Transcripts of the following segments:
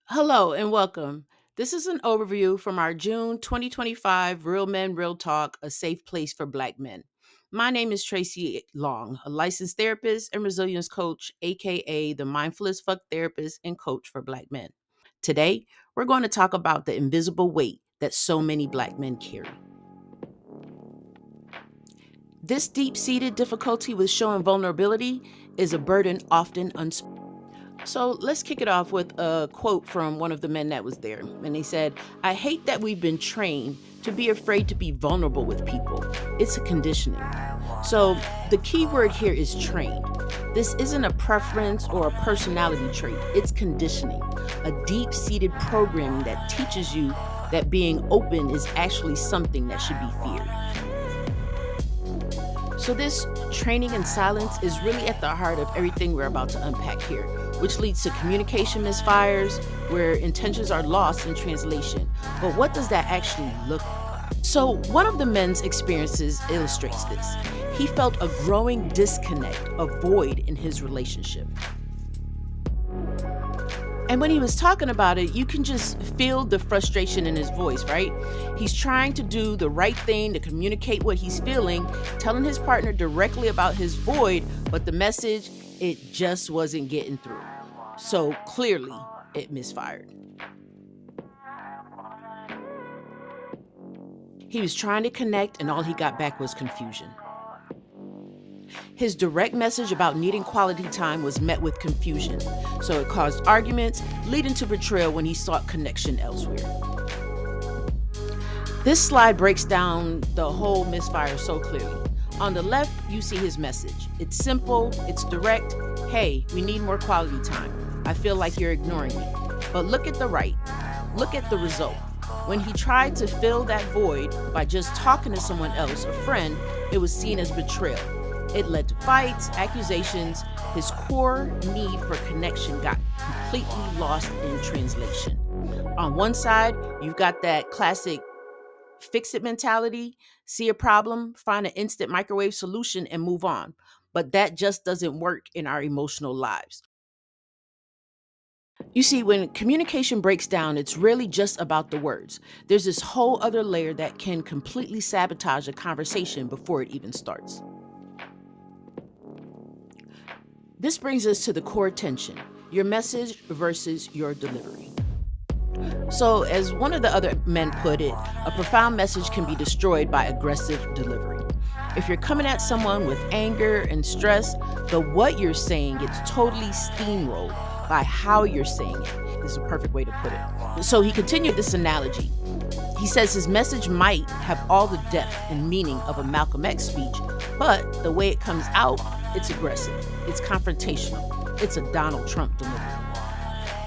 Hello and welcome. This is an overview from our June 2025 Real Men Real Talk, a safe place for Black men. My name is Tracy Long, a licensed therapist and resilience coach, aka the Mindful as Fuck therapist and coach for Black men. Today, we're going to talk about the invisible weight that so many Black men carry. This deep seated difficulty with showing vulnerability is a burden often unspoken. So let's kick it off with a quote from one of the men that was there. And they said, I hate that we've been trained to be afraid to be vulnerable with people. It's a conditioning. So the key word here is trained. This isn't a preference or a personality trait, it's conditioning, a deep seated programming that teaches you that being open is actually something that should be feared. So, this training in silence is really at the heart of everything we're about to unpack here, which leads to communication misfires where intentions are lost in translation. But what does that actually look like? So, one of the men's experiences illustrates this. He felt a growing disconnect, a void in his relationship. And when he was talking about it, you can just feel the frustration in his voice, right? He's trying to do the right thing to communicate what he's feeling, telling his partner directly about his void, but the message, it just wasn't getting through. So clearly, it misfired. He was trying to connect, and all he got back was confusion. His direct message about needing quality time was met with confusion, so it caused arguments, leading to betrayal when he sought connection elsewhere. This slide breaks down the whole misfire so clearly. On the left, you see his message. It's simple, it's direct. Hey, we need more quality time. I feel like you're ignoring me. But look at the right. Look at the result. When he tried to fill that void by just talking to someone else, a friend, it was seen as betrayal. It led to fights, accusations. His core need for connection got completely lost in translation. On one side, you've got that classic fix it mentality, see a problem, find an instant microwave solution, and move on. But that just doesn't work in our emotional lives. You see, when communication breaks down, it's really just about the words. There's this whole other layer that can completely sabotage a conversation before it even starts. This brings us to the core tension, your message versus your delivery. So, as one of the other men put it, a profound message can be destroyed by aggressive delivery. If you're coming at someone with anger and stress, the what you're saying gets totally steamrolled by how you're saying it. This is a perfect way to put it. So he continued this analogy. He says his message might have all the depth and meaning of a Malcolm X speech, but the way it comes out, it's aggressive, it's confrontational, it's a Donald Trump delivery.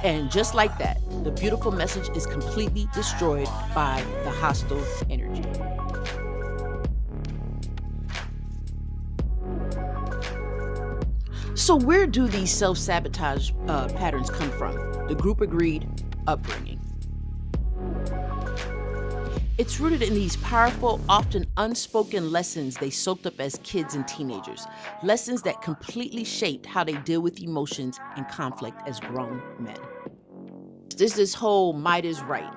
And just like that, the beautiful message is completely destroyed by the hostile energy. So where do these self-sabotage patterns come from? The group agreed upbringing. It's rooted in these powerful, often unspoken lessons they soaked up as kids and teenagers. Lessons that completely shaped how they deal with emotions and conflict as grown men. There's this whole might is right.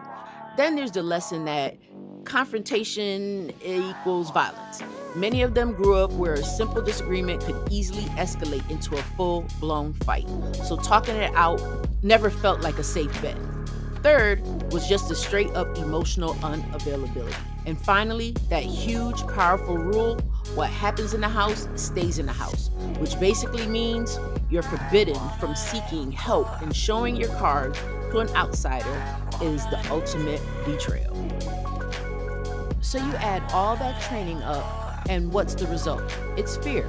Then there's the lesson that confrontation equals violence. Many of them grew up where a simple disagreement could easily escalate into a full-blown fight. So talking it out never felt like a safe bet. Third was just a straight-up emotional unavailability. And finally, that huge, powerful rule, what happens in the house stays in the house, which basically means you're forbidden from seeking help, and showing your card to an outsider is the ultimate betrayal. So you add all that training up, and what's the result? It's fear.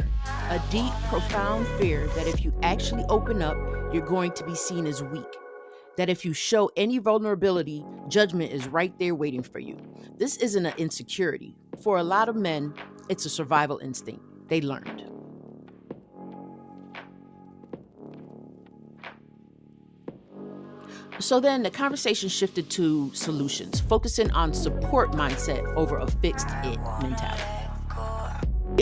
A deep, profound fear that if you actually open up, you're going to be seen as weak. That if you show any vulnerability, judgment is right there waiting for you. This isn't an insecurity. For a lot of men, it's a survival instinct they learned. So then the conversation shifted to solutions, focusing on support mindset over a fixed it mentality.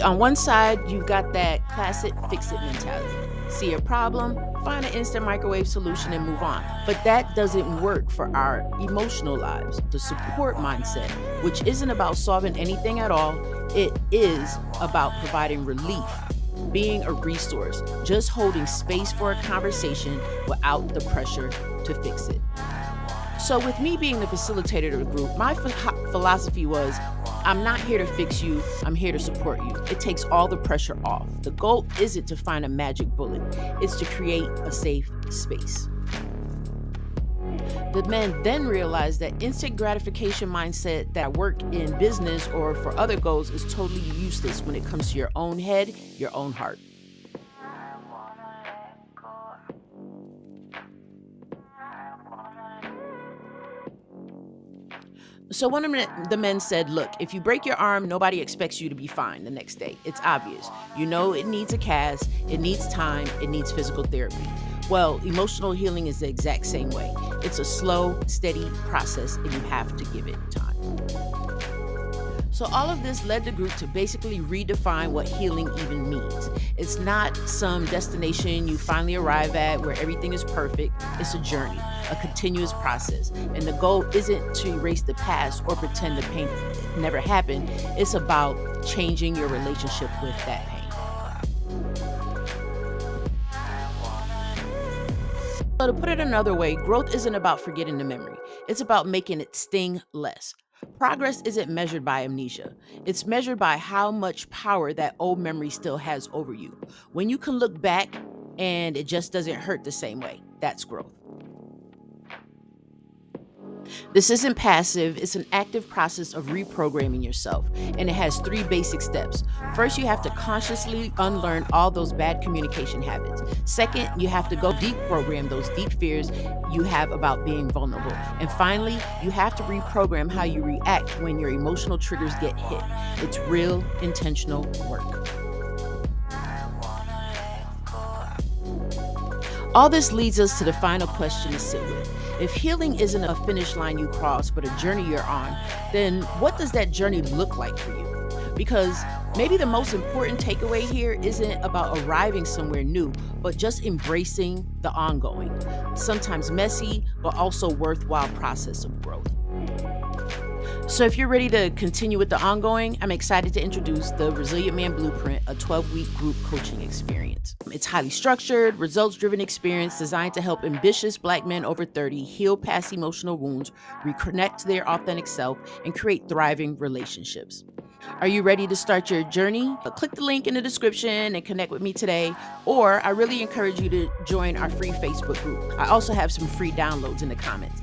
On one side, you've got that classic fix it mentality. See a problem, find an instant microwave solution and move on. But that doesn't work for our emotional lives. The support mindset, which isn't about solving anything at all, it is about providing relief, being a resource, just holding space for a conversation without the pressure to fix it. So, with me being the facilitator of the group, my philosophy was I'm not here to fix you, I'm here to support you. It takes all the pressure off. The goal isn't to find a magic bullet, it's to create a safe space. The men then realized that instant gratification mindset that work in business or for other goals is totally useless when it comes to your own head, your own heart. So one of the men said, look, if you break your arm, nobody expects you to be fine the next day. It's obvious. You know it needs a cast, it needs time, it needs physical therapy. Well, emotional healing is the exact same way. It's a slow, steady process, and you have to give it time. So all of this led the group to basically redefine what healing even means. It's not some destination you finally arrive at where everything is perfect. It's a journey, a continuous process. And the goal isn't to erase the past or pretend the pain never happened. It's about changing your relationship with that pain. So to put it another way, growth isn't about forgetting the memory. It's about making it sting less. Progress isn't measured by amnesia. It's measured by how much power that old memory still has over you. When you can look back and it just doesn't hurt the same way, that's growth. This isn't passive, it's an active process of reprogramming yourself, and it has 3 basic steps. First, you have to consciously unlearn all those bad communication habits. Second, you have to go deprogram those deep fears you have about being vulnerable. And finally, you have to reprogram how you react when your emotional triggers get hit. It's real, intentional work. All this leads us to the final question to sit with. If healing isn't a finish line you cross, but a journey you're on, then what does that journey look like for you? Because maybe the most important takeaway here isn't about arriving somewhere new, but just embracing the ongoing, sometimes messy, but also worthwhile process of growth. So if you're ready to continue with the ongoing, I'm excited to introduce the Resilient Man Blueprint, a 12-week group coaching experience. It's highly structured, results-driven experience designed to help ambitious Black men over 30 heal past emotional wounds, reconnect to their authentic self, and create thriving relationships. Are you ready to start your journey? Click the link in the description and connect with me today. Or I really encourage you to join our free Facebook group. I also have some free downloads in the comments.